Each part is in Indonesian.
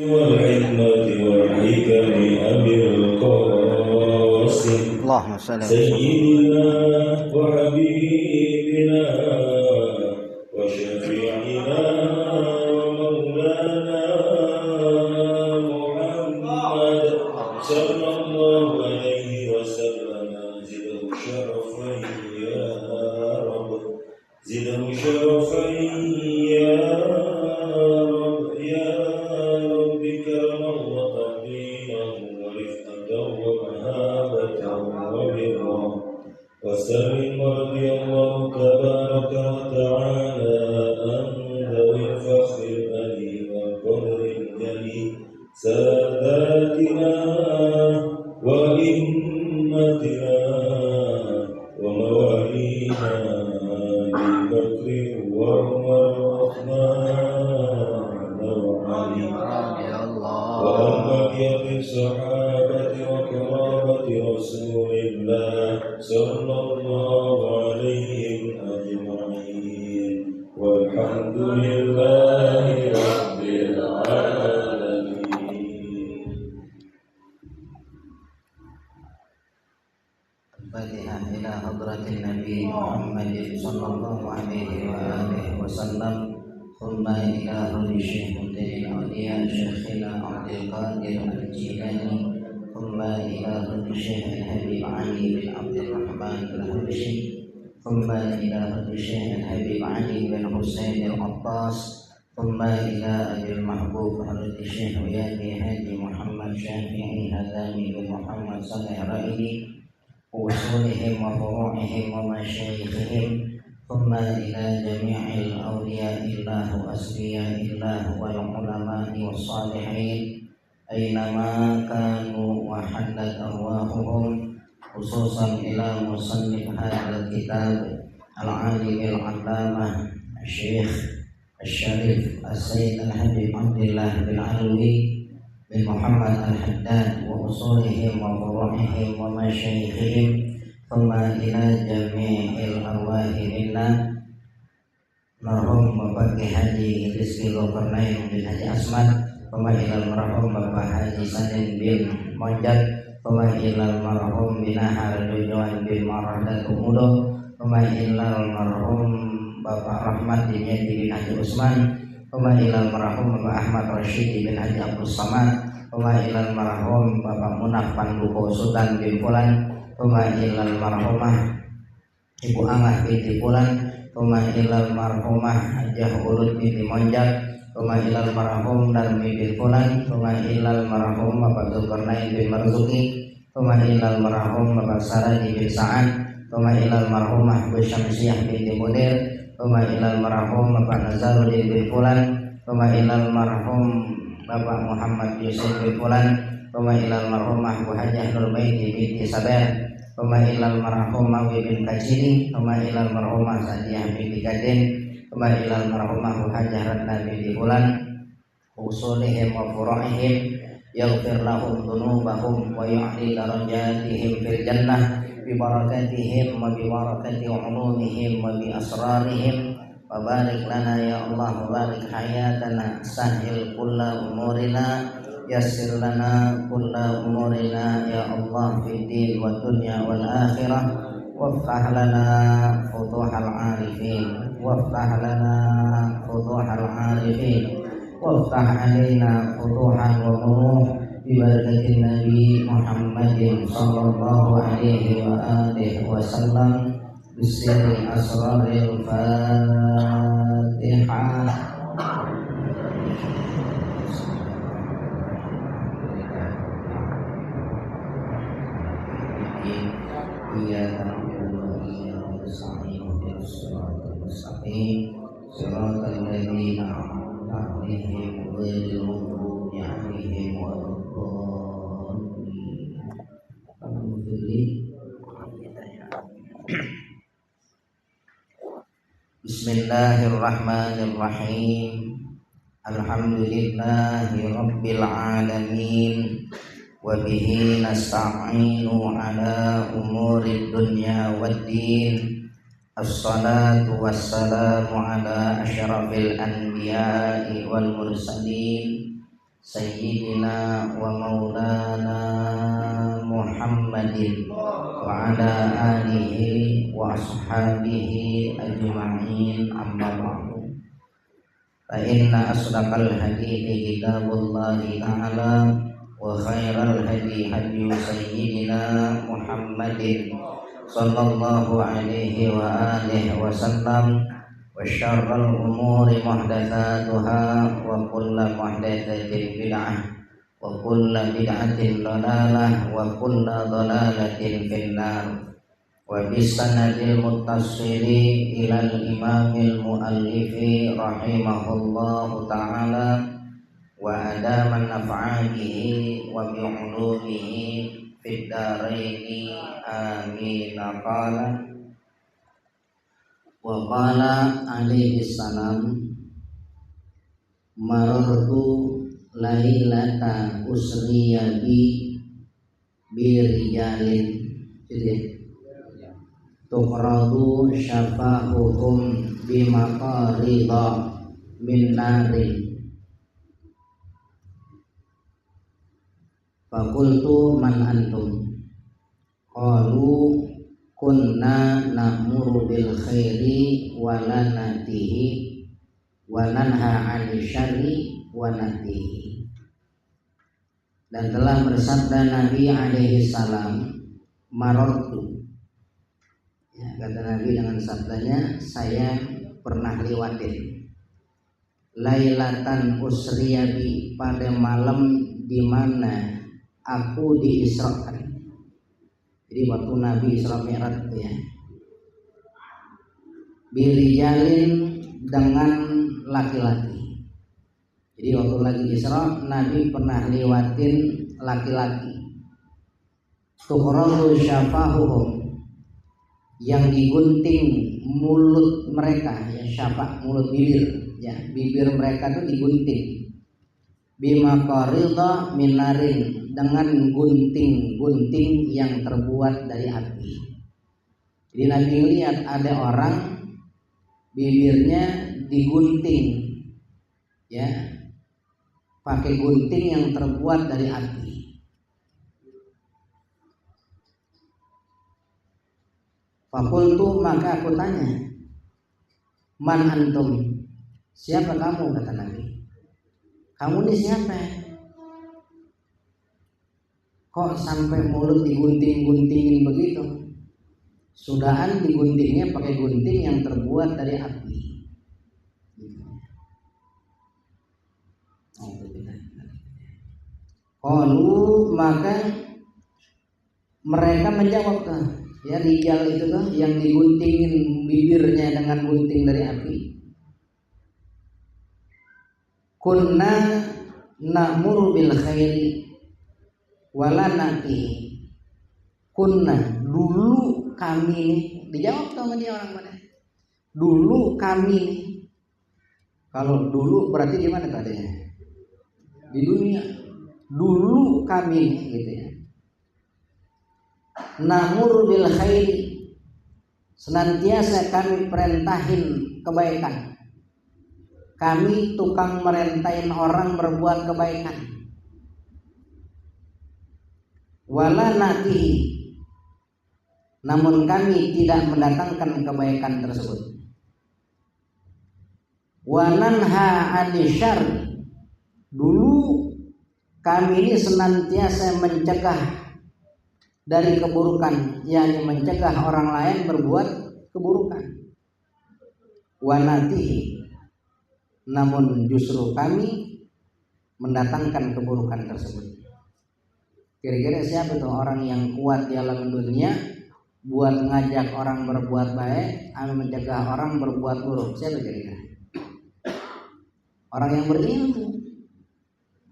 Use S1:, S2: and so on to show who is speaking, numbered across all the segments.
S1: والحكمة والحكم أبي القاسم
S2: اللهم صل
S1: سيدنا وحبيبنا وشفيعنا ومولانا محمد صلى الله عليه وسلم زده شرفا يا رب زده شرفا يا رب يا رب كرما وتقديما ورفقة ومهابة وبرا وسلم رضي الله تبارك وتعالى عن ذوي الفخر الألي والقدر الجلي ساداتنا وإمتنا وموالينا أبي بكر وعمر وعثمان وعلي وعن بقية الصحابة وقرابة رسول الله صلى الله عليهم أجمعين والحمد لله رب العالمين.
S2: الفاتحة إلى حضرة النبي محمد صلى الله عليه وآله وسلم ثم إلى روح الشيخ مدير الأولياء شيخنا عبد القادر الجيلاني ثم إلى روح الشيخ الحبيب علي بن عبد الرحمن الحبشي ثم إلى روح الشيخ الحبيب علي بن حسين العباس ثم إلى أبي المحبوب حضرة الشيخ وياني هادي محمد شافعي هذاني بن محمد صالح رائدي وأصولهم وفروعهم ومشايخهم ثم إلى جميع الأولياء الله وأصفياء الله والعلماء والصالحين أينما كانوا وحلت أرواحهم خصوصا إلى مصنف هذا الكتاب العالم العلامة الشيخ الشريف السيد الحبيب عبد الله بن علوي بن محمد الحداد وأصولهم وفروعهم ومشايخهم ثم إلى جميع الأرواح منا مرحوم Bapak Haji Rizky Zulkarnain bin Haji Asmad ثم إلى المرحوم Bapak Haji Sanin bin Monjak ثم إلى المرحوم Binahar Dujuan bin Maradat Umudo ثم إلى المرحوم Bapak Rahmat bin Yati bin Haji Usman ثم إلى المرحوم Bapak Ahmad Rashidi bin Haji Abdul Samad ثم إلى المرحوم Bapak Munaf Panduko Sultan bin Fulan ثم إلى المرحومة Ibu Amah binti Fulan ثم إلى المرحومة Hajjah Ulud binti Monjak ثم إلى المرحوم Darmi bin Fulan ثم إلى المرحوم Bapak Zulkarnain bin Marzuki ثم إلى المرحوم Bapak Sarani bin Sa'ad ثم إلى المرحومة Bu Syamsiyah binti Mudir ثم إلى المرحوم Bapak Nazaruddin bin Fulan ثم إلى المرحوم Bapak Muhammad Yusuf bin Fulan ثم إلى المرحومة Bu Hajjah Nurbaiti binti Sabar ثم إلى المرحوم Mawi bin Kajini ثم إلى المرحومة Sadiah binti Kadin ثم إلى المرحومة Bu Hajjah Ratna binti Fulan usulihim wa furu'ihim yaghfir lahum dhunubahum wa yu'li darajatihim fil jannah bibarakatihim wa bibarakati ulumihim wa bi asrarihim wa barik lana ya Allah wa barik hayatana sahil kulla umurina yassir lana kulla umurina ya Allah fid din wa dunya wal akhirah waftah lana futuhal arifin waftah lana futuhal arifin waftah alaina futuhan wa muruh bibarakatin Nabi Muhammadin sallallahu alaihi wa alihi wasallam bisirri asraril Fatihah. Iyyaka na'budu wa iyyaka nasta'in ihdinas siratal mustaqim siratal ladzina an'amta 'alaihim ghairil maghdubi 'alaihim waladdallin. Bismillahirrahmanirrahim. Alhamdulillahi rabbil alamin. Wa bihi nasta'inu ala umuri dunya waddin. Assalatu wassalamu ala asyrafil anbiya'i wal mursalin sayyidina wa maulana Muhammadin wa ala alihi wa ashabihi ajma'in, amma ba'du. Fa inna asdaqal hadithi kitabullahi ta'ala wa khairal hadi hadi sayyidina Muhammadin sallallahu alaihi wa alihi wa sallam, wa syarrul umuri muhdatsatuha wa kullu muhdatsatin bid'ah wa kullu bid'atin dhalalah wa kullu dhalalatin finnar. Wa bisanadil muttasili ilal imamil muallifi rahimahullahu ta'ala wa adaman naf'alihi wa bi'ulumihi fid dharaini amin. Qala alaihi salam, marartu lailata usriya bi rijalin tuqradu syafahuhum bimaqarida min narin. Fakultu man antum? Qalu kunna na'muru bil khairi wa lanatihi wa nanha 'anil syarri wa natihi. Dan telah bersabda Nabi alaihi salam, marartu, ya, kata Nabi dengan sabdanya, saya pernah lewatin lailatan usriyabi, pada malam di mana aku diisrakan. Jadi waktu Nabi Isra Mi'raj itu ya, birijalin, dengan laki-laki. Jadi waktu lagi Isra, Nabi pernah lewatin laki-laki. Tuqradu syafahuhum, yang digunting mulut mereka, ya, syafah mulut bibir, ya, bibir mereka itu digunting. Bimaqarida min narin, dengan gunting-gunting yang terbuat dari api. Jadi Nabi lihat ada orang bibirnya digunting, ya, pakai gunting yang terbuat dari api. Fakultu, maka aku tanya, man antum? Siapa kamu? Kata Nabi. Kamu ini siapa? Kok sampai mulut digunting-guntingin begitu? Sudahan diguntingnya pakai gunting yang terbuat dari api. Qalu, maka mereka menjawab, ya, rijal itu tuh yang diguntingin bibirnya dengan gunting dari api. Kunna na'muru bil khairi wala nati. Kunna, dulu kami, dijawab sama dia orang mana? Dulu kami. Kalau dulu berarti di mana tadinya? Di dunia. Dulu kami, gitu ya. Na'muru bil khairi, senantiasa kami perintahin kebaikan. Kami tukang merintahin orang berbuat kebaikan. Wala natihi, namun kami tidak mendatangkan kebaikan tersebut. Wa nanha 'anil syarri, dulu kami ini senantiasa mencegah dari keburukan, yakni mencegah orang lain berbuat keburukan. Wa natihi, namun justru kami mendatangkan keburukan tersebut. Kira-kira siapa tuh orang yang kuat di alam dunia buat ngajak orang berbuat baik atau mencegah orang berbuat buruk? Siapa kira-kira? Orang yang berilmu,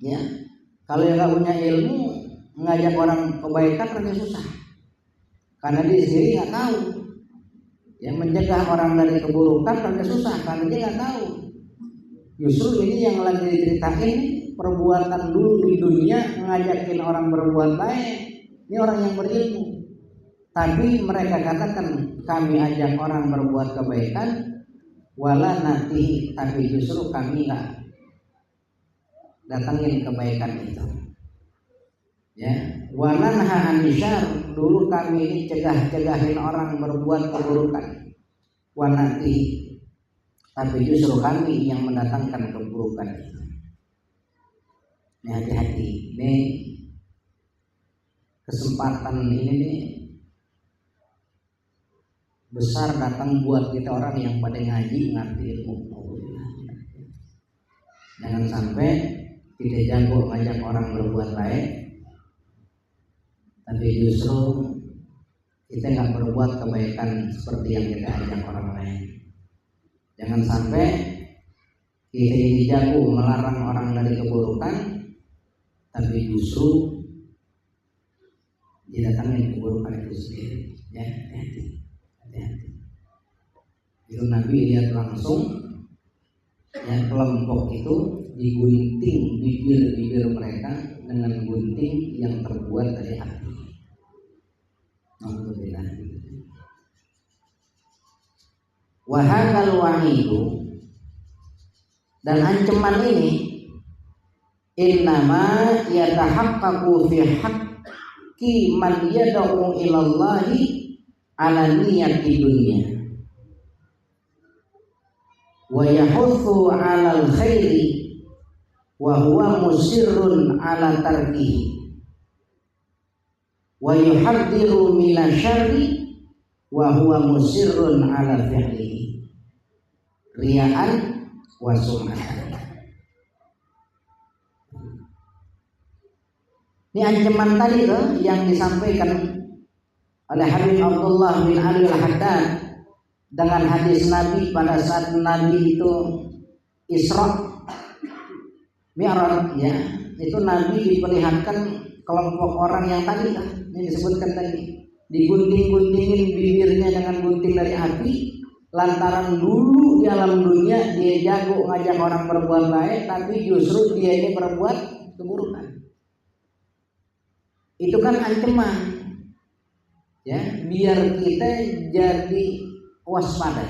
S2: ya. Kalau yang nggak punya ilmu, ngajak orang kebaikan ternyata susah, karena dia sendiri nggak tahu. Yang mencegah orang dari keburukan ternyata susah, karena dia nggak tahu. Justru ini yang lagi diceritain, perbuatan dulu di dunia ngajakin orang berbuat baik, ini orang yang berilmu. Tapi mereka katakan kami ajak orang berbuat kebaikan, wala nanti, tapi justru kami nggak datangin kebaikan itu. Ya, wa nanha 'anil syarr, dulu kami ini cegah-cegahin orang berbuat keburukan. Wa nati, tapi justru kami yang mendatangkan keburukan itu. Ini hati-hati. Ini kesempatan ini nih besar datang buat kita orang yang pada ngaji ngerti ilmu. Jangan sampai kita jago ngajak orang berbuat baik, tapi justru kita nggak berbuat kebaikan seperti yang kita ajak orang lain. Jangan sampai kita ini jago melarang orang dari keburukan, tapi justru didatangin keburukan itu sendiri. Ya, hati-hati. Itu Nabi lihat langsung, ya, kelompok itu digunting bibir-bibir mereka dengan gunting yang terbuat dari api. Alhamdulillah. Wahakal wahidu, dan ancaman ini innama yatahaqqaqu fi haqqi man yad'u ilallahi ala niyati dunya wa yahuthu 'alal khairi wa huwa musirrun 'ala tarkihi wa yuhaddiru minasyarri wa huwa musirrun 'ala fi'lihi riya'an wa sum'atan. Ini ancaman tadi tuh yang disampaikan oleh Habib Abdullah bin Ali Al-Haddad dengan hadis Nabi pada saat Nabi itu Isra Mi'raj, ya, itu Nabi diperlihatkan kelompok orang yang tadi yang disebutkan tadi, digunting-guntingin bibirnya dengan gunting dari api, lantaran dulu di alam dunia dia jago ngajak orang berbuat baik, tapi justru dia ini berbuat keburukan. Itu kan ancaman, ya, biar kita jadi waspada,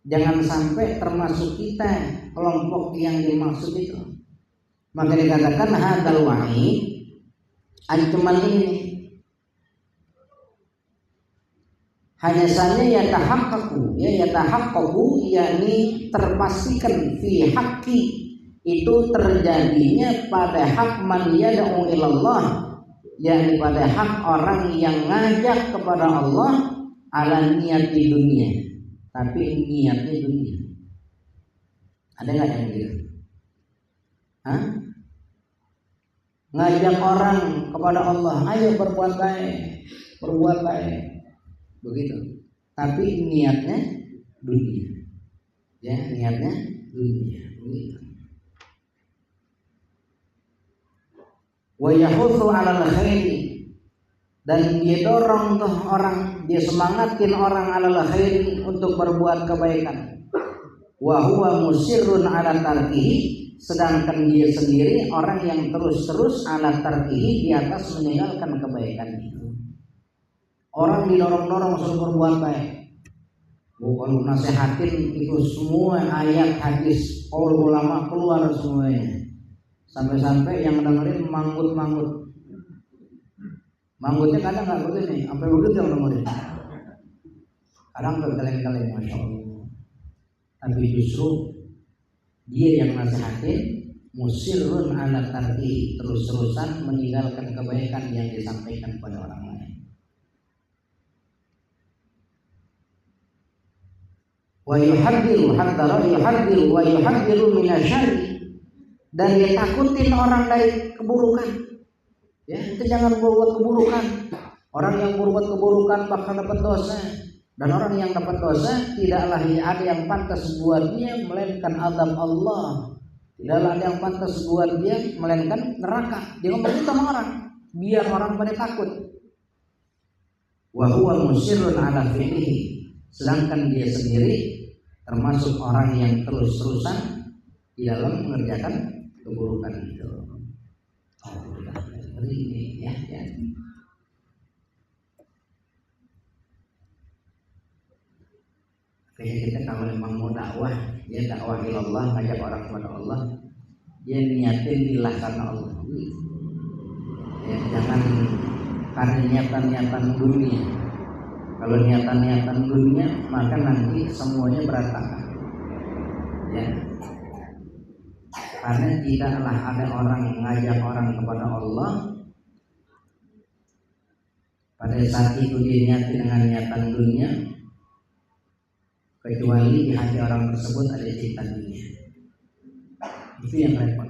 S2: jangan sampai termasuk kita kelompok yang dimaksud itu. Maka dikatakan hadal wahid, ancaman ini hanya saja yatahaqqaqu, yakni terpastikan fi haqqi, itu terjadinya pada hak man yad'u ilallah, yakni pada hak orang yang ngajak kepada Allah ala niat di dunia, tapi niatnya dunia. Ada nggak yang begitu? Ngajak orang kepada Allah, ayo berbuat baik, begitu. Tapi niatnya dunia, ya, niatnya dunia, begitu. Wa yahutsu 'alal khairi, dan dia dorong tuh orang, dia semangatin orang 'alal khairi untuk berbuat kebaikan. Wa huwa musirrun 'ala tarkihi, sedangkan dia sendiri orang yang terus-terus 'ala tarkihi, di atas meninggalkan kebaikan itu. Orang didorong-dorong suruh berbuat baik, bukan nasihatin itu semua ayat hadis qaul ulama keluar semuanya. Sampai-sampai yang dengerin manggut-manggut. Manggutnya kadang nggak begini, sampai begitu yang dengerin. Kadang berkali-kali, masya Allah. Tapi justru dia yang nasihatin, musirrun 'ala tarki, terus-terusan meninggalkan kebaikan yang disampaikan pada orang lain. Wa yuhaddiru wa yuhaddiru minasyarri, dan dia takutin orang dari keburukan. Ya, itu jangan berbuat keburukan. Orang yang berbuat keburukan bakal dapat dosa, dan orang yang dapat dosa tidaklah ada yang pantas buat dia melainkan azab Allah. Tidaklah ada yang pantas buat dia melainkan neraka. Dia ngomong itu sama orang biar orang pada takut. Wa huwa musirrun 'ala fi'lihi, sedangkan dia sendiri termasuk orang yang terus-terusan di dalam mengerjakan keburukan itu. Alhamdulillah, ini ya. Kayaknya kita kalau memang mau dakwah, ya dakwah ilallah, ngajak orang kepada Allah, dia niatin lillah karena Allah. Ya, jangan karena niatan-niatan dunia. Kalau niatan-niatan dunia maka nanti semuanya berantakan. Ya. Karena tidaklah ada orang mengajak orang kepada Allah pada saat itu dia niati dengan niatan dunia, kecuali di hati orang tersebut ada cinta dunia. Itu yang repot.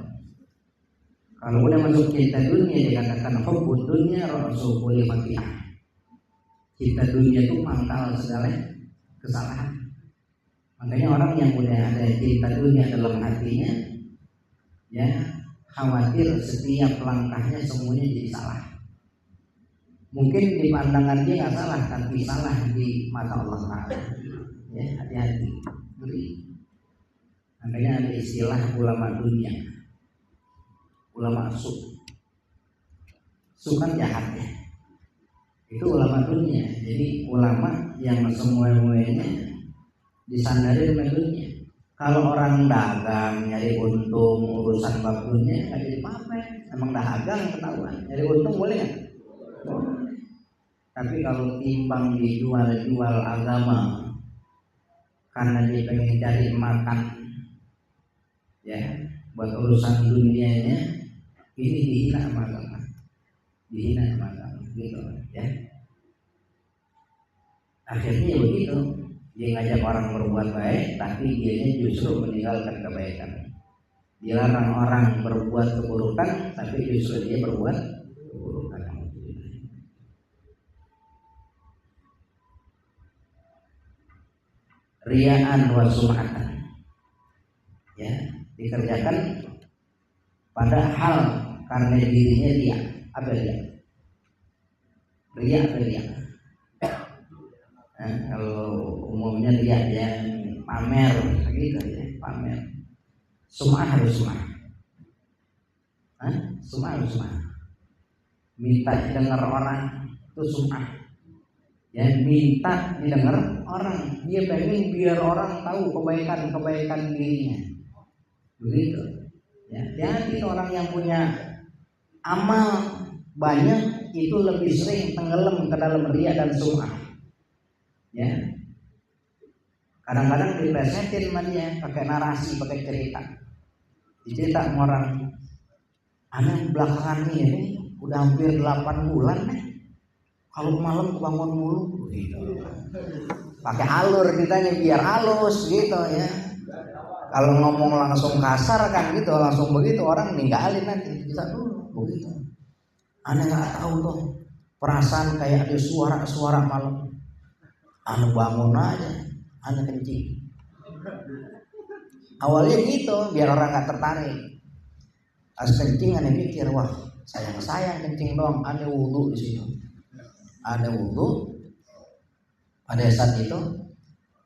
S2: Kalau udah masuk cinta dunia dikatakan hubbud dunya ra'su kulli khati'ah. Cinta dunia itu pangkal segala kesalahan. Makanya orang yang udah ada cinta dunia dalam hatinya, ya khawatir setiap langkahnya semuanya jadi salah. Mungkin di pandangan dia nggak salah, tapi salah di mata Allah Taala. Ya, hati-hati. Makanya ada istilah ulama dunia, ulama su kan jahat ya. Itu ulama dunia. Jadi ulama yang semuanya disandarin sama dunia. Kalau orang dagang nyari untung urusan bab dunia nggak jadi apa-apa. Emang dagang ketahuan. Nyari untung boleh nggak? Tapi kalau timbang dijual agama karena dia pengen cari makan, ya buat urusan dunianya, ini dihina sama agama, gitu ya. Akhirnya begitu, dia ngajak orang berbuat baik, tapi dianya justru meninggalkan kebaikan. Dilarang orang berbuat keburukan, tapi justru dia berbuat keburukan. Riyaan wa sum'atan, ya dikerjakan pada hal karena dirinya dia. Apa dia? Riya apa dia? Kalau umumnya dia yang pamer gitu ya, pamer. Sum'ah harus sum'ah. Sum'ah harus sum'ah. Minta dengar orang itu sum'ah. Ya, minta didengar orang, dia pengen biar orang tahu kebaikan dirinya, begitu. Ya, jadi orang yang punya amal banyak itu lebih sering tenggelam ke dalam riya dan sum'ah. Ya, kadang-kadang dipresetin sama dia pakai narasi, pakai cerita. Dicerita sama orang, anak belakangan ini udah hampir 8 bulan nih. Kalau malam bangun mulu, gitu. Pakai alur ditanya biar halus gitu ya. Kalau ngomong langsung kasar kan gitu, langsung begitu orang ninggalin nanti bisa dulu begitu. Aneh nggak tahu tuh perasaan kayak ada suara malam. Anu bangun aja, aneh kencing. Awalnya gitu, biar orang nggak tertarik. Pas kencing aneh mikir, wah sayang kencing doang, aneh wudu di situ. Ada wudu pada saat itu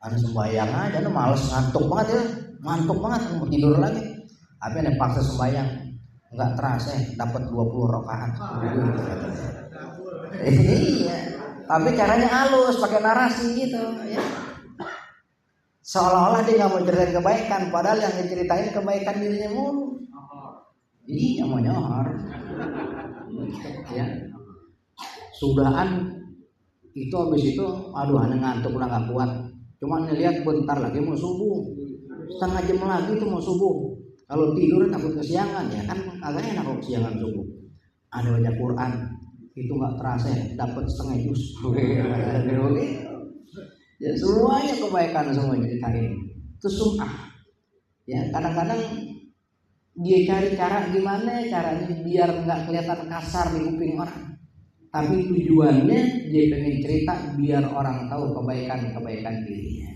S2: anu sembahyang aja, anu males ngantuk banget mau tidur lagi. Tapi anu paksa sembahyang nggak terasa dapat 20 rakaat. Iya, tapi caranya halus pakai narasi gitu ya. Seolah-olah dia nggak mau ceritain kebaikan, padahal yang diceritain kebaikan dirinya mulu. Iya mau nyohor. Ya. Sudahan itu habis itu aduh aneh ngantuk udah gak kuat, cuma lihat bentar lagi mau subuh, setengah jam lagi tuh mau subuh. Kalau tidur takut kesiangan ya kan, agak enak kalau kesiangan subuh. Ada baca Quran itu nggak terasa dapat setengah juz. Ya semuanya kebaikan semua diceritain. Itu sum'ah. Ya kadang-kadang dia cari cara gimana caranya biar nggak kelihatan kasar di kuping orang. Tapi tujuannya dia pengen cerita biar orang tahu kebaikan dirinya.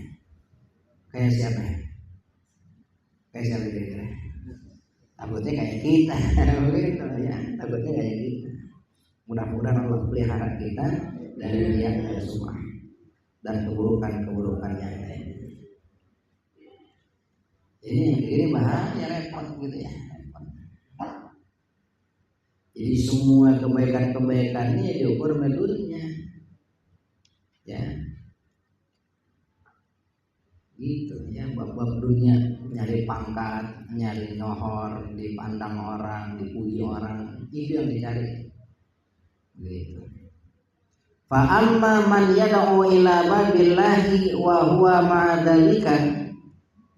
S2: Kayak siapa ya? Kayak siapa kira-kira? Takutnya kayak kita, begitu ya. Takutnya kayak kita. Mudah-mudahan Allah pelihara kita dari riya dan sum'ah dan keburukan yang lain. Ini bahaya, repot gitu ya. Jadi semua kebaikan ini diukur menurutnya, ya. gitu ya, bab-bab dunia, nyari pangkat, nyari nyohor, dipandang orang, dipuji orang, itu yang dicari gitu. Fa amma man yad'u ila babillahi wa huwa ma'adzalika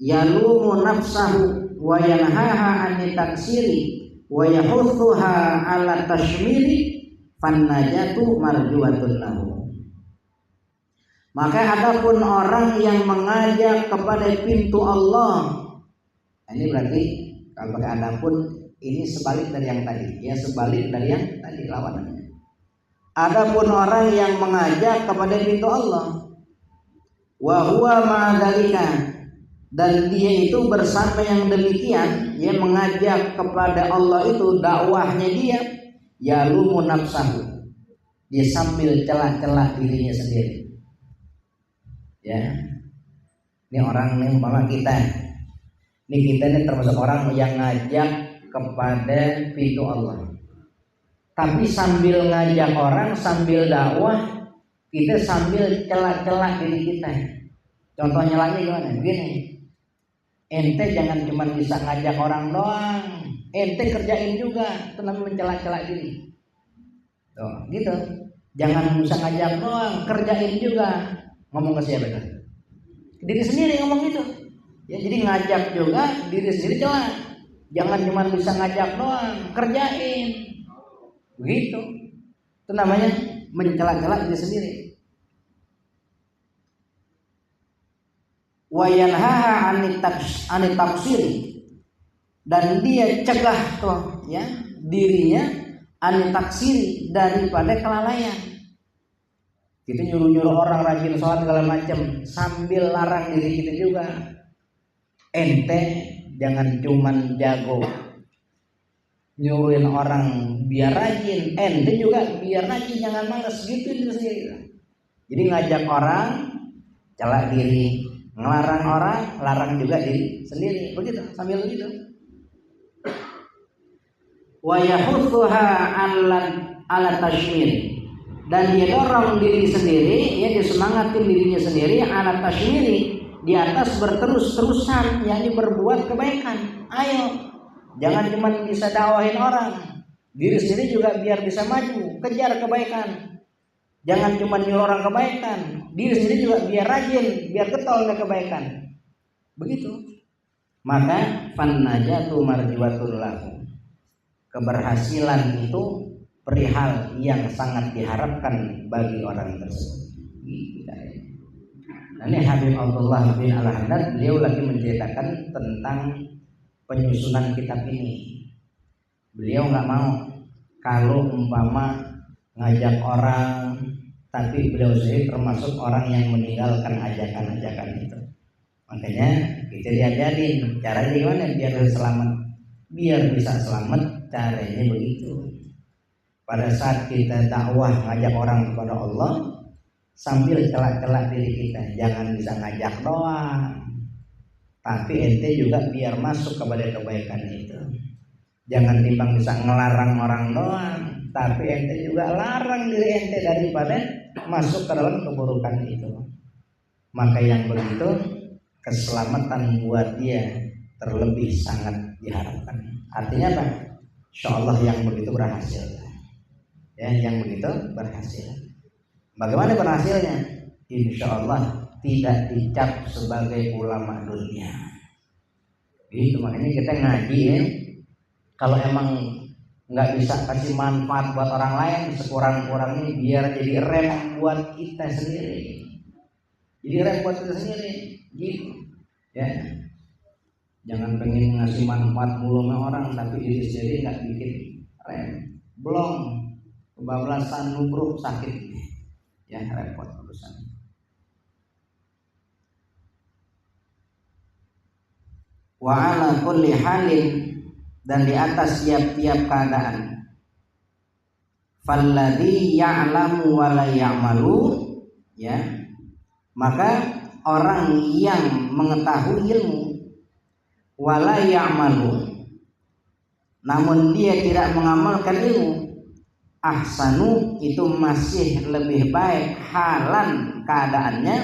S2: yalumu nafsahu wa yanhaha 'anil taksiri wa yahuthuha 'ala tashmiri fannajatu marjuwatun lahu. Maka adapun orang yang mengajak kepada pintu Allah, ini berarti kalau pakai adapun ini sebalik dari yang tadi, ya sebalik dari yang tadi lawanannya. Adapun orang yang mengajak kepada pintu Allah, wa huwa ma'adzalika, dan dia itu bersama yang demikian, dia mengajak kepada Allah itu dakwahnya dia, yalumu nafsahu, dia sambil celah-celah dirinya sendiri. Ya, ini orang ini umpama kita ini termasuk orang yang ngajak kepada pintu Allah. Tapi sambil ngajak orang, sambil dakwah, kita sambil celak-celak diri kita. Contoh nyelaknya gimana? Begini, ente jangan cuma bisa ngajak orang doang, ente kerjain juga, itu namanya mencelak-celak diri. Tuh, gitu. Jangan bisa ngajak doang, kerjain juga. Ngomong ke siapa itu? Diri sendiri ngomong gitu. Ya, jadi ngajak juga, diri sendiri celak. Jangan cuma bisa ngajak doang, kerjain. Begitu. Itu namanya mencelak-celak diri sendiri. Wa yanhaha 'anit taqsiri, dan dia cegah tuh ya dirinya 'anit taqsiri, daripada kelalaian. Kita nyuruh-nyuruh orang rajin sholat segala macam, sambil larang diri kita juga. Ente jangan cuman jago nyuruhin orang biar rajin, ente juga biar rajin, jangan malas, gitu itu sendiri. Jadi ngajak orang, celak diri, ngelarang orang, larang juga diri sendiri, begitu, sambil begitu. Wa yahuthuha 'ala tashmir, dan dia dorong diri sendiri, ya disemangatin dirinya sendiri, 'ala tashmiri, di atas berterus-terusan, yakni berbuat kebaikan. Ayo, jangan cuma bisa dakwahin orang, diri sendiri juga biar bisa maju, kejar kebaikan. Jangan cuma nyuruh orang kebaikan, diri sendiri juga biar rajin, biar getol ke kebaikan. Begitu. Maka fannajatu marjuwatul lahu, keberhasilan itu perihal yang sangat diharapkan bagi orang tersebut. Nah, ini Habib Abdullah bin Al-Haddad, beliau lagi menceritakan tentang penyusunan kitab ini. Beliau nggak mau kalau umpama ngajak orang, tapi beliau sendiri termasuk orang yang meninggalkan ajakan-ajakan itu. Makanya kita diajarin caranya gimana biar selamat. Biar bisa selamat, caranya begitu. Pada saat kita dakwah ngajak orang kepada Allah, sambil celak-celak diri kita, jangan bisa ngajak doang, tapi ente juga biar masuk kepada kebaikan itu. Jangan timbang bisa ngelarang orang doang, tapi ente juga larang diri ente daripada masuk ke dalam keburukan itu. Maka yang begitu keselamatan buat dia terlebih sangat diharapkan. Artinya apa? Insyaallah yang begitu berhasil. Ya, yang begitu berhasil. Bagaimana berhasilnya? Insyaallah tidak dicap sebagai ulama dunia. Itu makanya kita ngaji ya. Kalau emang nggak bisa kasih manfaat buat orang lain, sekurang-kurangnya biar jadi rem buat kita sendiri. Jadi rem buat kita sendiri. Gitu. Ya. Jangan pengen ngasih manfaat mulu sama orang tapi diri sendiri nggak bikin rem. Belum kebablasan nubruk sakit. Ya repot urusan. Wa ala kulli halin, dan di atas tiap-tiap keadaan. Falladzi ya'lamu wa la ya'malu, ya. Maka orang yang mengetahui ilmu wa la ya'malu, namun dia tidak mengamalkan ilmu, ahsanu, itu masih lebih baik halan keadaannya,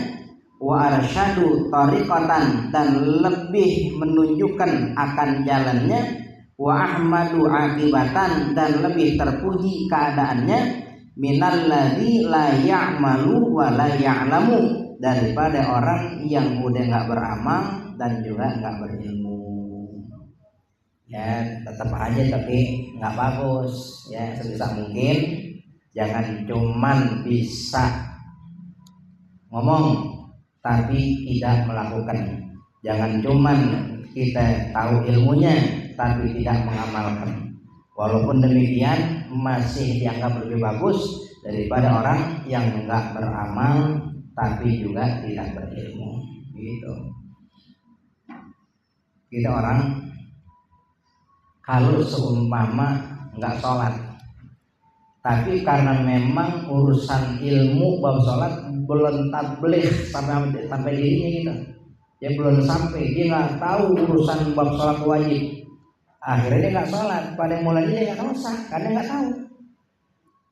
S2: wa arsyadu tariqatan, dan lebih menunjukkan akan jalannya, wa ahmadu akibatan, dan lebih terpuji keadaannya, minalladzi la ya'malu wa la ya'lamu, daripada orang yang udah nggak beramal dan juga nggak berilmu. Ya tetap aja tapi nggak bagus ya, sebisa mungkin jangan cuman bisa ngomong tapi tidak melakukan, jangan cuman kita tahu ilmunya tapi tidak mengamalkan. Walaupun demikian masih dianggap lebih bagus daripada orang yang enggak beramal tapi juga tidak berilmu gitu. Kita orang kalau seumpama enggak sholat tapi karena memang urusan ilmu bab sholat belum tabligh sampai dirinya gitu, dia belum sampai, dia nggak tahu urusan bab sholat wajib, akhirnya dia nggak sholat. Pada mulanya dia nggak dosa karena nggak tahu,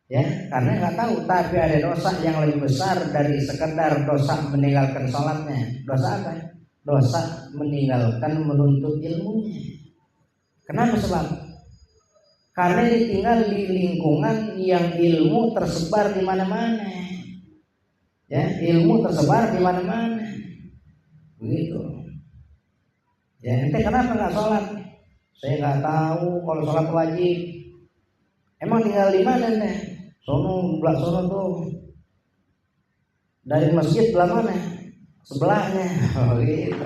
S2: ya karena nggak tahu. Tapi ada dosa yang lebih besar dari sekedar dosa meninggalkan sholatnya. Dosa apa? Dosa meninggalkan menuntut ilmunya. Kenapa sebab? Karena ditinggal di lingkungan yang ilmu tersebar di mana-mana, ya ilmu tersebar di mana-mana, begitu. Ya ente kenapa nggak sholat? Saya nggak tahu kalau sholat wajib. Emang tinggal di mana nih? Sono tuh. Dari masjid belah mana? Sebelahnya. Oh gitu.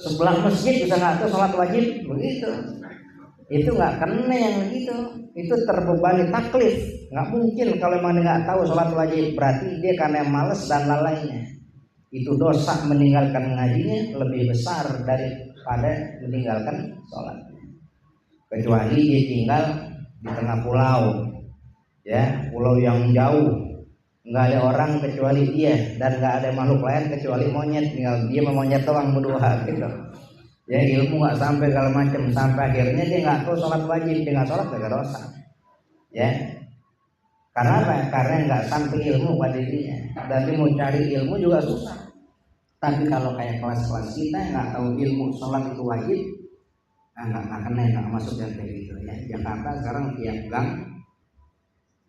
S2: Sebelah masjid bisa nggak tahu sholat wajib? Begitu. Itu nggak kena yang begitu. Itu terbebani taklif. Nggak mungkin kalau emang nggak tahu sholat wajib. Berarti dia karena malas dan lalainya. Itu dosa meninggalkan ngajinya lebih besar daripada meninggalkan sholat. Kecuali dia tinggal di tengah pulau, ya pulau yang jauh, nggak ada orang kecuali dia dan nggak ada makhluk lain kecuali monyet, tinggal dia sama monyet doang berdua gitu. Ya ilmu nggak sampai segala macam, sampai akhirnya dia nggak tahu sholat wajib, dia nggak sholat nggak dosa. Ya karena apa? Karena nggak sampai ilmu pada dirinya dan dia mau cari ilmu juga susah. Tapi kalau kayak kelas-kelas kita nggak tahu ilmu sholat itu wajib, nggak kena, nggak masuk yang kayak gitu ya. Jakarta sekarang tiap gang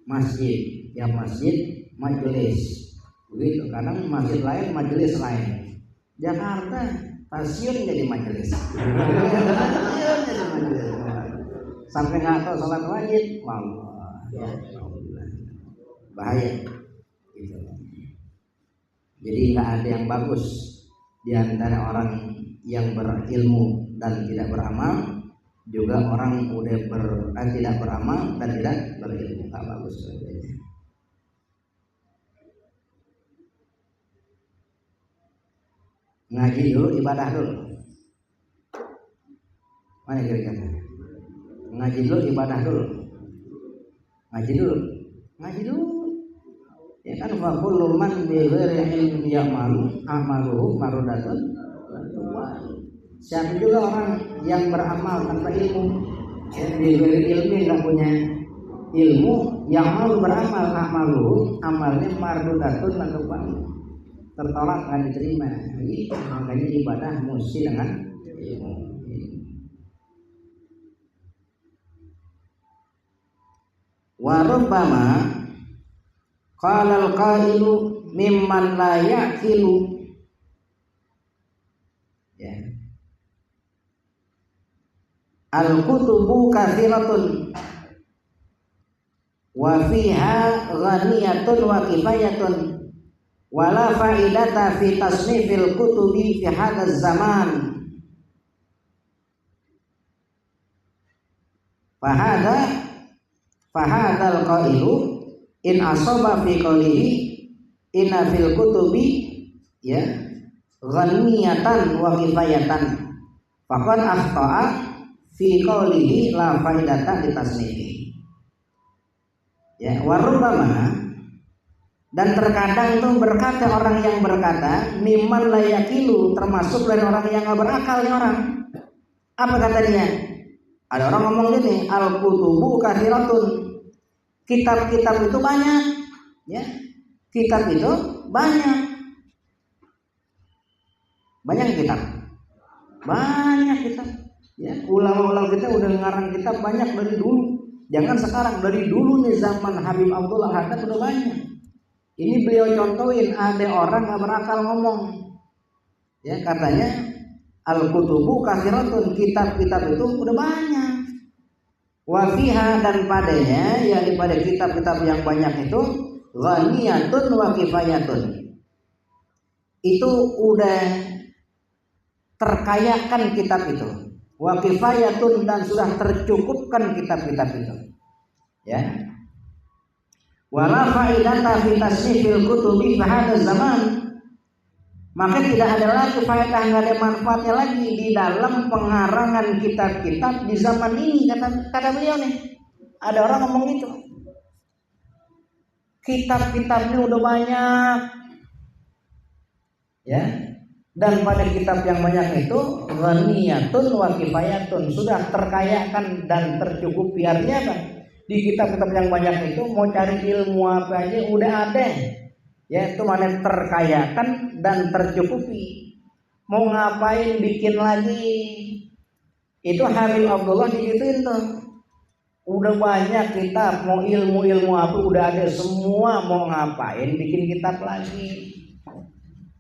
S2: masjid, tiap masjid majelis, begitu. Kadang masjid lain majelis lain. Jakarta stasiun jadi majelis, sampai nggak tahu sholat wajib, wah ya bahaya. Gitu. Jadi nggak ada yang bagus di antara orang yang berilmu dan tidak beramal, juga orang udah tidak beramal dan tidak berilmu, nggak bagus. Ngaji dulu, ibadah dulu. Mana kira-kira? Ngaji dulu, ibadah dulu. Ngaji dulu. Ya kan wa kullu man bi ghairi ilmin ya'malu amaluhu marudatun. Siapa juga orang yang beramal tanpa ilmu, bi ghairi ilmin, enggak punya ilmu, yang mau beramal amaluhu, amalnya marudatun mardutun, tertolak, nggak diterima. Gitu. Makanya ibadah mesti dengan ilmu. Wa rubbama qala al-qailu mimman la yaqilu, ya, al-kutubu katsiratun wa fiha ghaniyatun wa kifayatun wala fa'idata fi tasnifil kutubi fi hadzal zaman. Fahadal qailu in asaba fi qawlihi inna fil kutubi, ya, ghaniyatan wa kifayatan faqad akhta'a fi qawlihi la faidata li tasnifi. Ya, warubama, dan terkadang tuh berkata orang yang berkata mimman la yaqilu, termasuk dari orang yang enggak berakal nih orang. Apa kata dia? Ada orang ngomong gini, al-kutubu katsiratun, kitab-kitab itu banyak, ya. Kitab itu banyak. Banyak kitab. Ya, ulama-ulama kita udah ngarang kitab banyak dari dulu. Jangan sekarang, dari dulu nih zaman Habib Abdullah Haddad udah banyak. Ini beliau contohin, ada orang nggak berakal ngomong. Ya, katanya al-kutubu kathiratun, kitab-kitab itu udah banyak. Wa fiha, dan padanya, ya pada kitab-kitab yang banyak itu ghaniyatun wa kifayatun. Itu udah terkayakan kitab itu. Wa kifayatun, dan sudah tercukupkan kitab-kitab itu. Ya. Wala faidata fi tasnifil kutubi fi hadzal zaman. Maka tidak ada lagi faedah, nggak ada manfaatnya lagi di dalam pengarangan kitab-kitab di zaman ini, kata beliau nih. Ada orang ngomong gitu. Kitab-kitabnya udah banyak. Ya. Dan pada kitab yang banyak itu ghaniyatun wa kifayatun, sudah terkayakan dan tercukupi. Artinya apa? Di kitab-kitab yang banyak itu mau cari ilmu apa aja udah ada. Ya, itu mana terkayakan dan tercukupi. Mau ngapain bikin lagi? Itu Habib Abdullah digituin tuh. Udah banyak kitab, mau ilmu apa udah ada semua, mau ngapain bikin kitab lagi?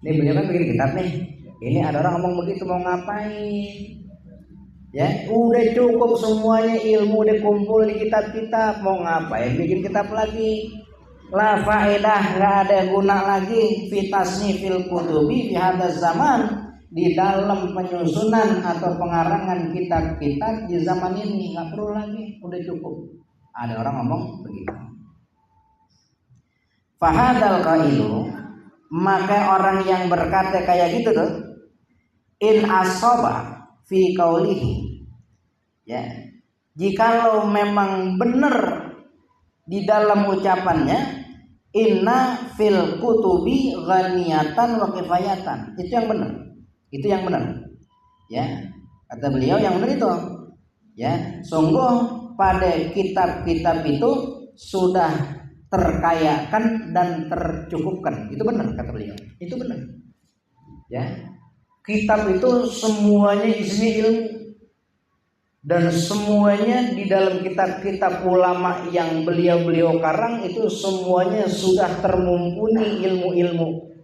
S2: Ini beliau kan bikin kitab nih. Ini ada orang ngomong begitu, mau ngapain? Ya, udah cukup semuanya, ilmu udah kumpul di kitab-kitab, mau ngapain bikin kitab lagi? La faedah, nggak ada guna lagi fitasni fil kutubi fi hadzal zaman, di dalam penyusunan atau pengarangan kitab-kitab di zaman ini, nggak perlu lagi, udah cukup. Ada orang ngomong begitu. Fahadal qailu, maka orang yang berkata kayak gitu tuh, in asoba fi qaulihi, ya, jikalau memang benar di dalam ucapannya, inna fil kutubi ghaniyatan wa kifayatan, itu yang benar, ya, kata beliau yang benar itu, ya, sungguh pada kitab-kitab itu sudah terkayakan dan tercukupkan, itu benar kata beliau, itu benar, ya. Kitab itu semuanya isinya ilmu, dan semuanya di dalam kitab-kitab ulama yang beliau karang itu semuanya sudah termumpuni ilmu-ilmu.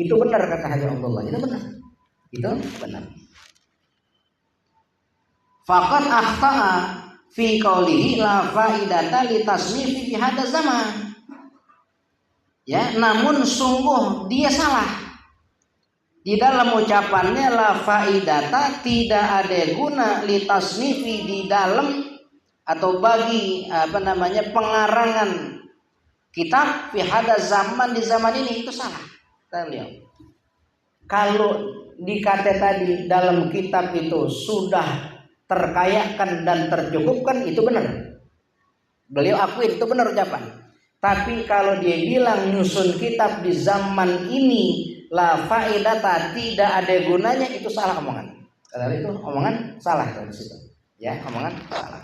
S2: Itu benar kata Habib Abdullah, itu benar. Faqad akhta'a fi qaulihi la faidata li tasnifi fi hadzal zaman. Ya, namun sungguh dia salah di dalam ucapannya, la faidata, tidak ada guna li tasnifi, di dalam atau bagi pengarangan kitab fi hadzal zaman, di zaman ini, itu salah. Kalau dikata tadi dalam kitab itu sudah terkayakan dan tercukupkan, itu benar. Beliau akuin itu benar ucapan. Tapi kalau dia bilang nyusun kitab di zaman ini la faidata, tidak ada gunanya, itu salah omongan. Karena itu omongan salah dari situ. Ya, omongan salah.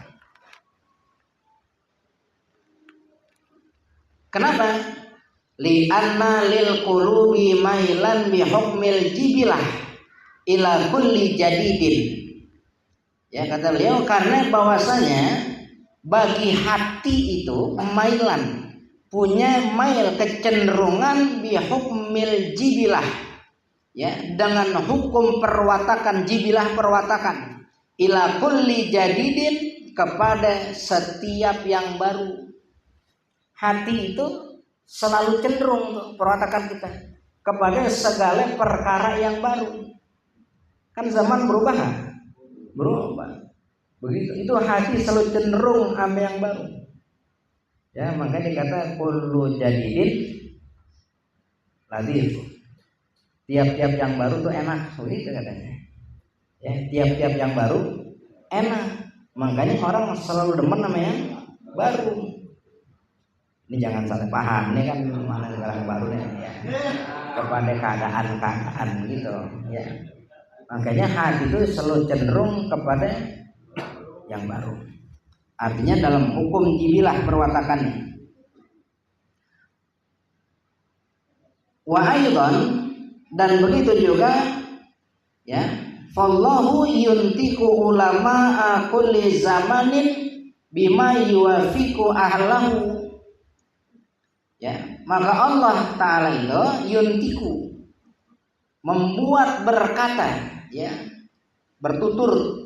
S2: Kenapa? Li'anna lil qulubi mailan bi hukmil jibilah ila kulli jadidin. Ya, kata beliau, karena bahwasanya bagi hati itu mailan, punya mail, kecenderungan bi hukmil jibilah, ya, dengan hukum perwatakan, jibilah perwatakan, ila kulli jadidin, kepada setiap yang baru. Hati itu selalu cenderung tuh, perwatakan kita kepada segala perkara yang baru. Kan zaman berubah. Begitu, itu hati selalu cenderung sama yang baru. Ya, makanya dikata kullu jadidin latif. Tiap-tiap yang baru tuh enak, begitu katanya. Ya, tiap-tiap yang baru enak. Makanya orang selalu demen sama yang baru. Ini jangan salah paham, ini kan mana yang baru nih, ya. Kepada keadaan gitu, ya. Makanya hati itu selalu cenderung kepada yang baru. Artinya dalam hukum jibilah perwatakannya. Wa aidan, dan begitu juga Ya, fallahu yuntiku ulama'a kulli zamanin bima yuwafiqu ahlahu. Ya, maka Allah Ta'ala itu yuntiku, membuat berkata, ya, bertutur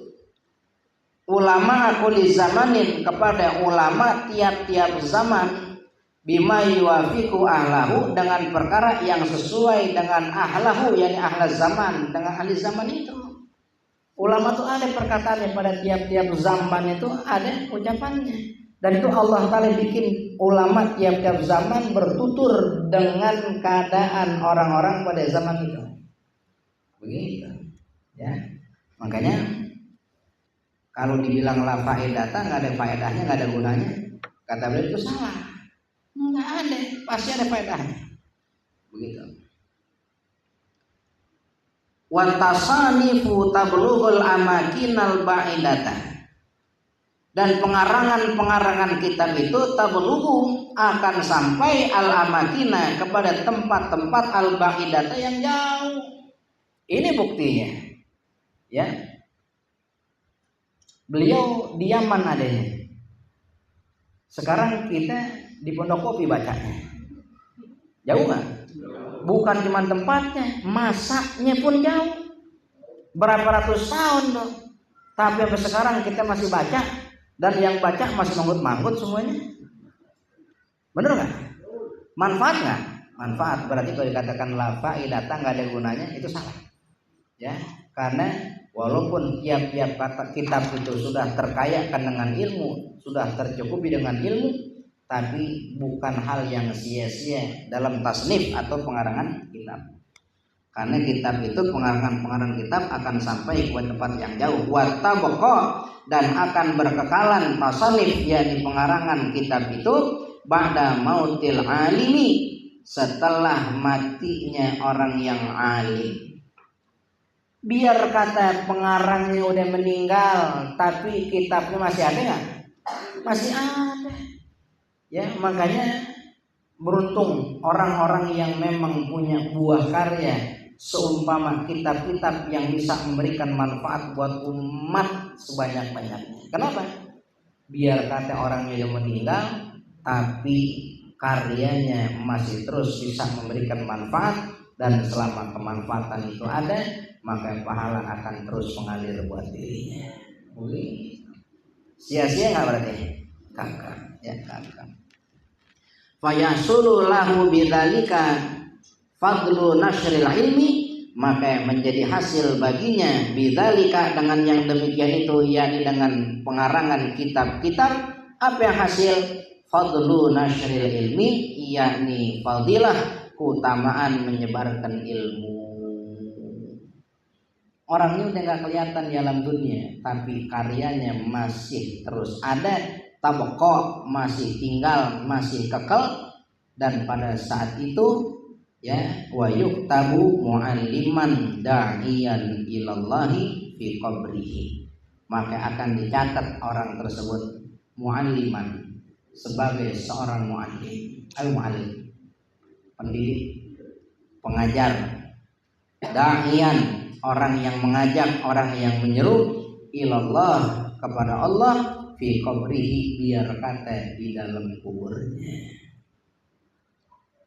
S2: ulama kulli zamanin, kepada ulama tiap-tiap zaman, bima yuwafiqu ahlahu, dengan perkara yang sesuai dengan ahlahu, yakni ahla zaman, dengan ahli zaman itu. Ulama itu ada perkataannya pada tiap-tiap zaman, itu ada ucapannya. Dan itu Allah Ta'ala bikin ulama tiap-tiap zaman bertutur dengan keadaan orang-orang pada zaman itu. Begitu. Ya. Makanya kalau dibilang la faedata, nggak ada faedahnya, nggak ada gunanya, kata beliau itu salah. Nggak ada, pasti ada faedahnya. Begitu. Wa tasanifu tablughul amakinal ba'idata. Dan pengarangan-pengarangan kitab itu tablughu, akan sampai al-amakina, kepada tempat-tempat al-ba'idata yang jauh. Ini buktinya. Ya. Beliau di Yaman adanya. Sekarang kita di Pondok Kopi bacanya. Jauh nggak? Bukan cuma tempatnya, masaknya pun jauh. Berapa ratus tahun dong. Tapi sampai sekarang kita masih baca. Dan yang baca masih manggut-manggut semuanya. Bener nggak? Manfaat nggak? Manfaat. Berarti kalau dikatakan la faedata, nggak ada gunanya, itu salah. Ya, karena walaupun tiap-tiap kata kitab itu sudah terkayakan dengan ilmu, sudah tercukupi dengan ilmu, tapi bukan hal yang sia-sia dalam tasnif atau pengarangan kitab. Karena kitab itu, pengarangan kitab akan sampai ke tempat yang jauh. Wa tabqa, dan akan berkekalan tasnif, yakni pengarangan kitab itu, ba'da mautil alimi, setelah matinya orang yang alim. Biar kata pengarangnya udah meninggal, tapi kitabnya masih ada nggak? Masih ada. Ya, makanya beruntung orang-orang yang memang punya buah karya seumpama kitab-kitab yang bisa memberikan manfaat buat umat sebanyak-banyaknya. Kenapa? Biar kata orangnya yang meninggal, tapi karyanya masih terus bisa memberikan manfaat, dan selama kemanfaatan itu ada, maka pahala akan terus mengalir buat dirinya. Sia-sia nggak berarti? Kagak, ya kagak. Fayasulu lahu bidzalika fadlu nasril ilmi, maka menjadi hasil baginya bidzalika, dengan yang demikian itu, yakni dengan pengarangan kitab-kitab. Apa yang hasil? Fadlu nasril ilmi, yakni fadilah, keutamaan menyebarkan ilmu. Orangnya udah nggak kelihatan di alam dunia, tapi karyanya masih terus ada, tabqa, masih tinggal, masih kekal. Dan pada saat itu, ya, wa yuktabu mu'alliman da'iyan ilallahi fi qabrihi, maka akan dicatat orang tersebut mu'alliman, sebagai seorang mu'allim, al-mu'allim, pendidik, pengajar, da'iyan, orang yang mengajak, orang yang menyeru, ilallah, kepada Allah, fi qabrihi, biar kata di dalam kuburnya.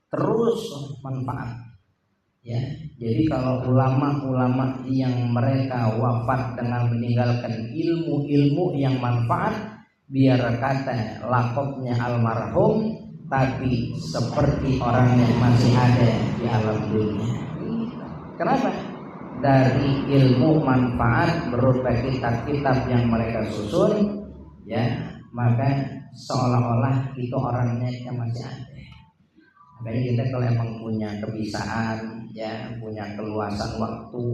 S2: Terus manfaat. Ya, jadi kalau ulama-ulama yang mereka wafat dengan meninggalkan ilmu-ilmu yang manfaat, biar kata lakopnya almarhum, tapi seperti orang yang masih ada di alam dunia. Kenapa? Dari ilmu manfaat berupa kitab-kitab yang mereka susun, ya, maka seolah-olah itu orangnya yang masih ada. Makanya kita kalau emang punya kebiasaan, ya, punya keluasan waktu,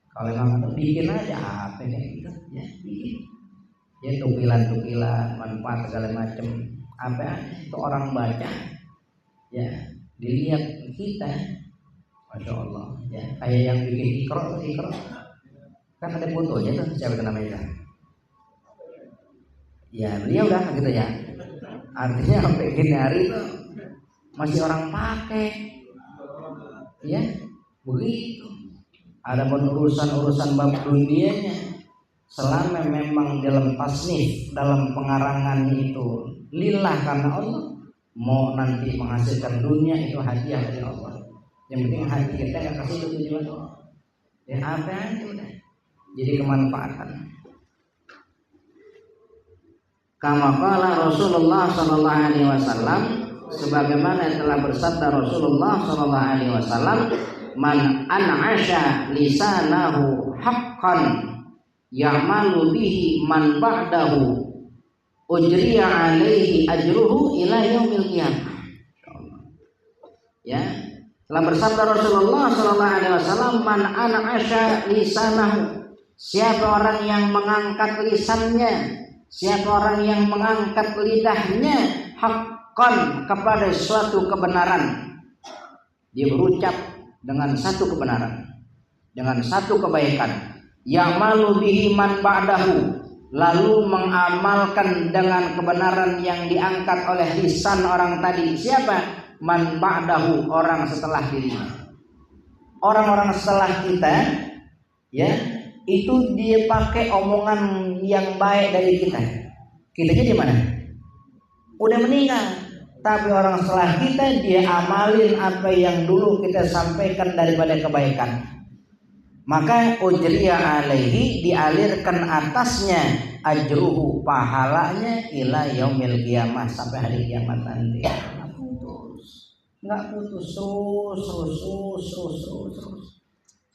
S2: kalau emang bikin aja apa kayak gitu, ya, bikin, ya, tukilan-tukilan manfaat segala macam, apa itu orang baca, ya, dilihat kita, masya Allah, ya, kayak yang bikin ikro, kan ada fotonya tuh, siapa namanya? Ya, beliau udah gitu ya, artinya sampai gini hari itu masih orang pakai, ya, begitu. Adapun urusan-urusan bab dunianya, selama memang dalam tasnif, dalam pengarangan itu lillah karena Allah, mau nanti menghasilkan dunia itu hadiah dari Allah. Yang penting hati kita nggak kasih itu tujuan Allah. Ya apa aja udah. Jadi kemanfaatan. Kama qala Rasulullah sallallahu alaihi wasallam, sebagaimana telah bersabda Rasulullah sallallahu alaihi wasallam, man an'asha lisanahu haqqan ya'malu bihi man ba'dahu ujriya alaihi ajruhu ila yaumil qiyamah. Ya, telah bersabda Rasulullah sallallahu alaihi wasallam, man an'asha lisanahu, siapa orang yang mengangkat lisannya, siapa orang yang mengangkat lidahnya haqqan kepada suatu kebenaran, dia berucap dengan satu kebenaran, dengan satu kebaikan, ya'malu bihi man ba'dahu, lalu mengamalkan dengan kebenaran yang diangkat oleh lisan orang tadi. Siapa? Man ba'dahu, orang setelah dirinya. Orang-orang setelah kita, ya, itu dia pakai omongan yang baik dari kita. Kitanya di mana? Udah meninggal. Tapi orang setelah kita, dia amalin apa yang dulu kita sampaikan daripada kebaikan. Maka ujriya alaihi, dialirkan atasnya ajruhu, pahalanya ila yaumil qiyamah, sampai hari kiamat nanti. Nggak putus, terus.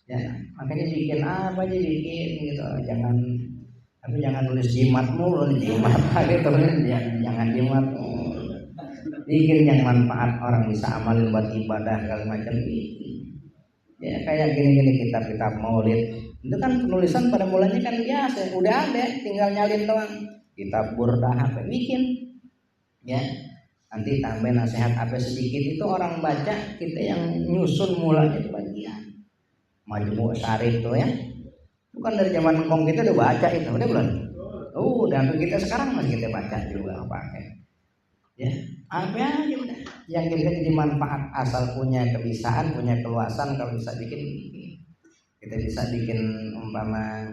S2: Ya, makanya bikin apa aja bikin gitu. Jangan nulis jimat mulu, jimat gitu. Jangan jimat. Bikin yang manfaat, orang bisa amalin buat ibadah segala macam. Ya kayak gini kitab-kitab maulid itu kan penulisan pada mulanya kan biasa, udah ada, tinggal nyalin doang. Kitab burdah apa bikin, ya nanti tambah nasihat apa sedikit, itu orang baca, kita yang nyusun mulanya itu bagian. Majmu' Syarif itu ya, bukan dari zaman engkong kita udah baca itu, udah belum? Udah, kita sekarang masih kita baca juga pakai. Ya, apa aja udah. Yang kita jadi manfaat, asal punya kebisaan, punya keluasan, kalau bisa bikin. Kita bisa bikin umpama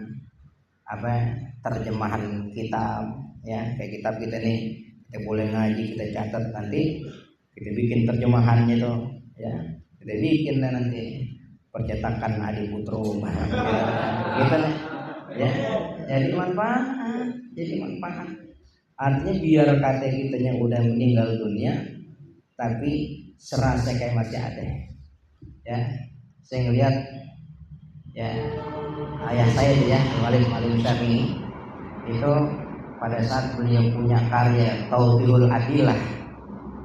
S2: terjemahan kitab, ya kayak kitab kita nih, kita boleh ngaji, kita catat, nanti kita bikin terjemahannya tuh, ya kita bikin nanti percetakan Adi Putro, gitu nih, ya jadi manfaat. Artinya biar kata kitanya udah meninggal dunia, tapi serasa kayak masih ada. Ya, saya ngelihat ya ayah saya ya, Malim Syafi'i itu pada saat beliau punya karya Tauhidul Adilah,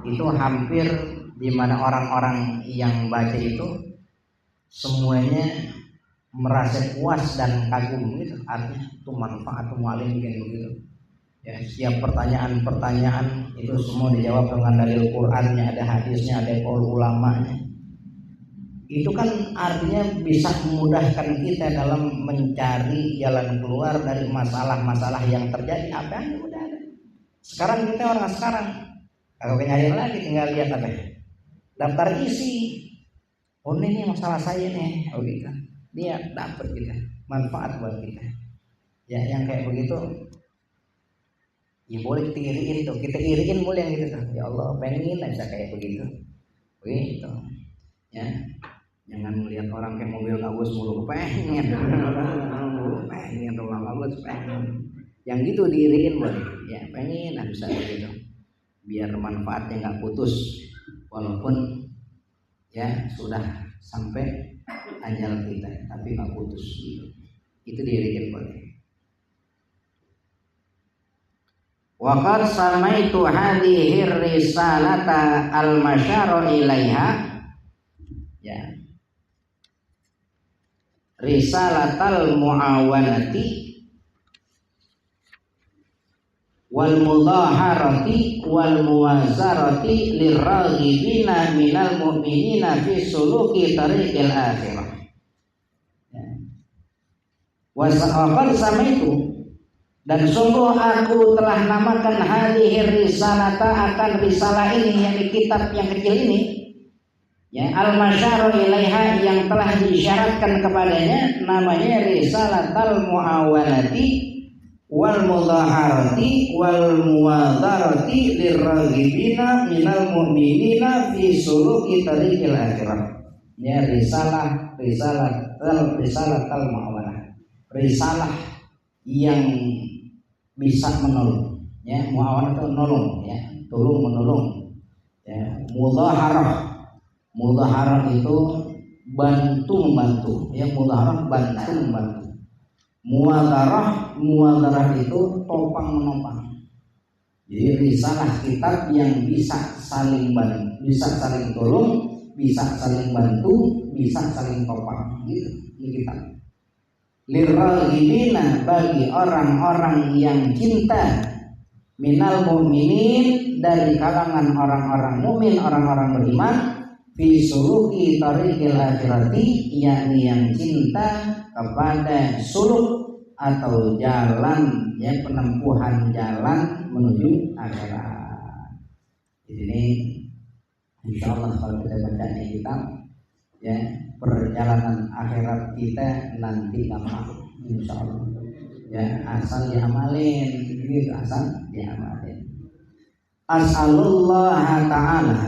S2: itu hampir di mana orang-orang yang baca itu semuanya merasa puas dan kagum gitu. Artinya itu manfaat mualim bikin begitu. Ya, setiap pertanyaan itu semua dijawab dengan dalil Qur'annya, ada hadisnya, ada qaul ulamanya. Itu kan artinya bisa memudahkan kita dalam mencari jalan keluar dari masalah-masalah yang terjadi. Apa yang udah ada. Sekarang kita orang sekarang, kalau nyari lagi tinggal lihat apa? Daftar isi. Oh ini masalah saya nih, oh gitu. Dia dapat kita, manfaat buat kita. Ya yang kayak begitu. Ya boleh kita iriin tuh, kita iriin boleh yang gitu tuh. Ya Allah pengen bisa kayak begitu, begitu. Ya, jangan melihat orang kayak mobil bagus mulu, pengen rumah bagus, pengen. Yang gitu diiriin boleh, ya pengen bisa begitu. Biar manfaatnya nggak putus, walaupun ya sudah sampai ajal kita, tapi nggak putus gitu. Itu diiriin boleh. Wa qad samaitu hadhihi risalata al-masyara ilaiha, ya risalatal muawanati wal mudaharati wal muwazarati liraghibina minal mu'minina fi suluki tariqil akhirah. Wa qad samaitu, dan sungguh aku telah namakan hadhihi risalata, akan risalah ini, yang di kitab yang kecil ini, Ya, al-masyarah ilaiha yang telah disyaratkan kepadanya namanya risalatul muawalati wal mudhaharati wal muwadharati lirraghibina minal mu'minina fi suluki tariqil akhirah. Ya, risalatul muawalah. Risalah yang bisa menolong. Ya, muawalah itu menolong, ya, tolong menolong. Ya, mudhaharah itu bantu membantu, ya, mudhaharah bantu membantu. Muwadharah itu topang menopang. Jadi risalah kitab yang bisa saling bantu, bisa saling tolong, bisa saling bantu, bisa saling topang. Gitu, ini kitab. Lirraghibina bagi orang-orang yang cinta, minal mu'minin dari kalangan orang-orang mukmin, orang-orang beriman, fi suluki tariqil akhirati, yakni yang cinta kepada suluk atau jalan, ya, penempuhan jalan menuju akhirat. Ini insyaallah kalau kita baca di kitab, ya, perjalanan akhirat kita nanti gampang insyaallah. Ya, asal diamalin, gitu, asal diamalin. As'alullah ta'ala,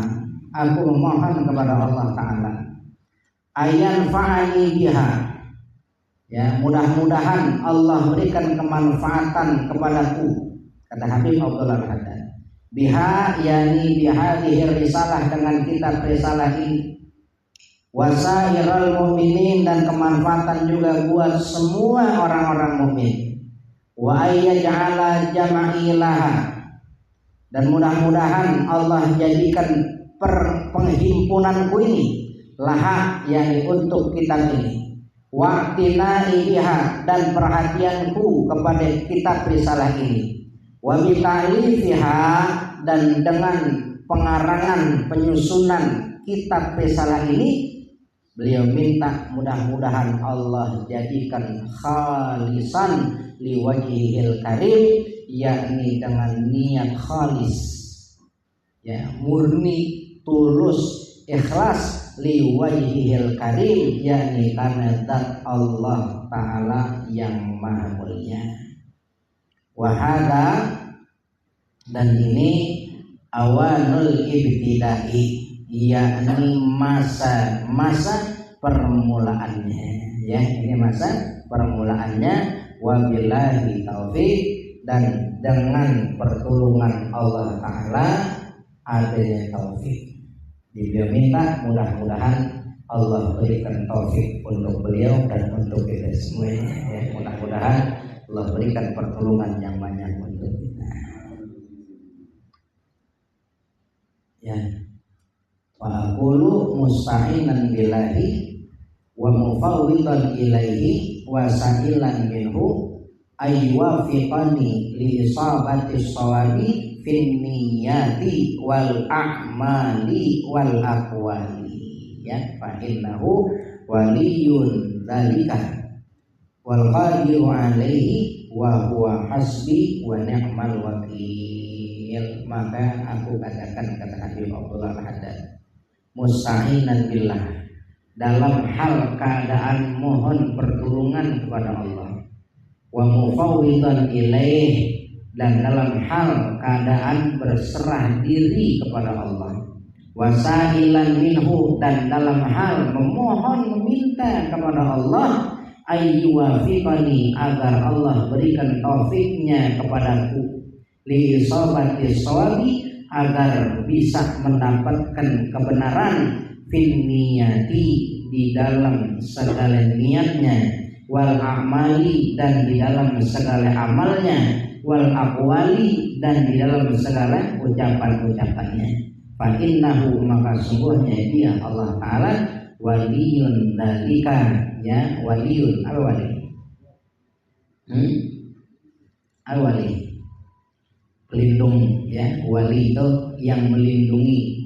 S2: aku memohon kepada Allah Ta'ala, ayan fa'ani biha, ya, mudah-mudahan Allah berikan kemanfaatan kepadaku, kata Habib Abdullah Al-Haddad, biha yani bihadihir risalah, dengan kitab risalah ini, wasairal mu'minin, dan kemanfaatan juga buat semua orang-orang mukmin, wa ayyaj'ala jama'ilaha, dan mudah-mudahan Allah jadikan penghimpunanku ini laha, yakni untuk kitab ini, waqtinai biha, dan perhatianku kepada kitab risalah ini, wa bita'lifiha, dan dengan pengarangan penyusunan kitab risalah ini, beliau minta mudah-mudahan Allah jadikan khalisan liwajhil karim, yakni dengan niat khalis, ya, murni, tulus, ikhlas, liwajhil karim, yakni karena zat Allah Ta'ala yang maha mulia. Wahada, dan ini awanul ibtidai, yakni masa permulaannya, ya, ini masa permulaannya. Wabillahi taufik, dan dengan pertolongan Allah Ta'ala adanya taufik. Beliau minta mudah-mudahan Allah berikan taufik untuk beliau dan untuk kita semuanya, ya, mudah-mudahan Allah berikan pertolongan yang banyak untuk kita, ya. Wa aqulu musta'inan billahi wa mufawwidan ilaihi wa sa'ilan minhu aywafiqani li isabati shawabi fin niyati wal a'mali wal aqwali, ya, fa innahu waliyun dzalika wal qadiru alaihi wa huwa hasbi wa ni'mal wakil. Maka aku katakan, kata Habib Abdullah Al-Haddad, musta'inan billah, dalam hal keadaan mohon pertolongan kepada Allah, wa mufawwidan ilaih, dan dalam hal keadaan berserah diri kepada Allah, wa sa'ilan minhu, dan dalam hal memohon meminta kepada Allah, ayyuwafiqani, agar Allah berikan taufiknya kepadaku, li isabati shawabi, agar bisa mendapatkan kebenaran, fin niyati, di dalam segala niatnya, wal a'mali, dan di dalam segala amalnya, wal aqwali, dan di dalam segala ucapan-ucapannya. Fa innahu, maka sungguhnya dia Allah Ta'ala waliyun dzalika, ya, waliyun al-wali, al-wali, pelindung, ya, wali itu yang melindungi,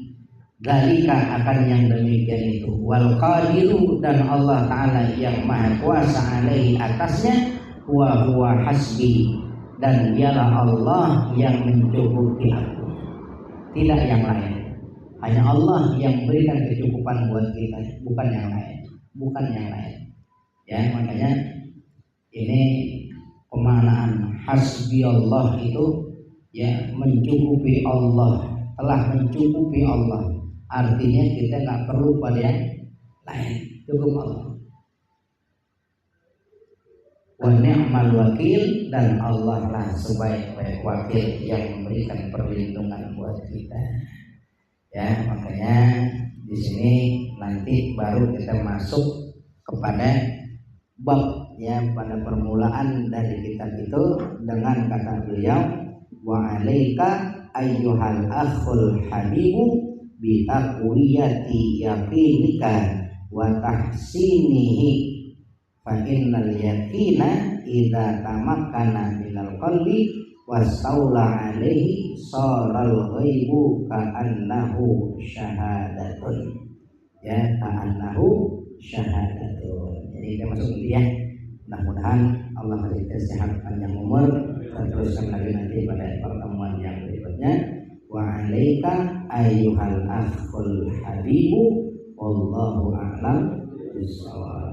S2: dzalika, akan yang demikian itu, wal qadiru, dan Allah Ta'ala yang maha kuasa alaihi, atasnya, wa huwa hasbi, dan dialah Allah yang mencukupi aku, tidak yang lain. Hanya Allah yang memberikan kecukupan buat kita, bukan yang lain. Ya, makanya ini pemaknaan hasbi Allah itu ya mencukupi Allah, telah mencukupi Allah. Artinya kita nggak perlu pada yang lain, cukup Allah. Wa ni'mal wakil, dan Allah lah sebaik-baik wakil yang memberikan perlindungan buat kita. Ya, makanya di sini nanti baru kita masuk kepada bab ya, pada permulaan dari kitab itu dengan kata beliau, wa alaika ayyuhal akhul habibu bi taqwiyati yaqinika wa tahsinihi fa innal yaqina idza tamakkana minal qalbi wastaula alaihi saral ghaibu ka'annahu syahadatun. Ya, ka'annahu syahadatun. Jadi kita masuk dulu ya. Mudah-mudahan Allah kasih kita sehat panjang umur, dan teruskan lagi nanti pada pertemuan yang berikutnya. Wa alaika ayyuhal akhul habibu wallahu a'lam bishawab.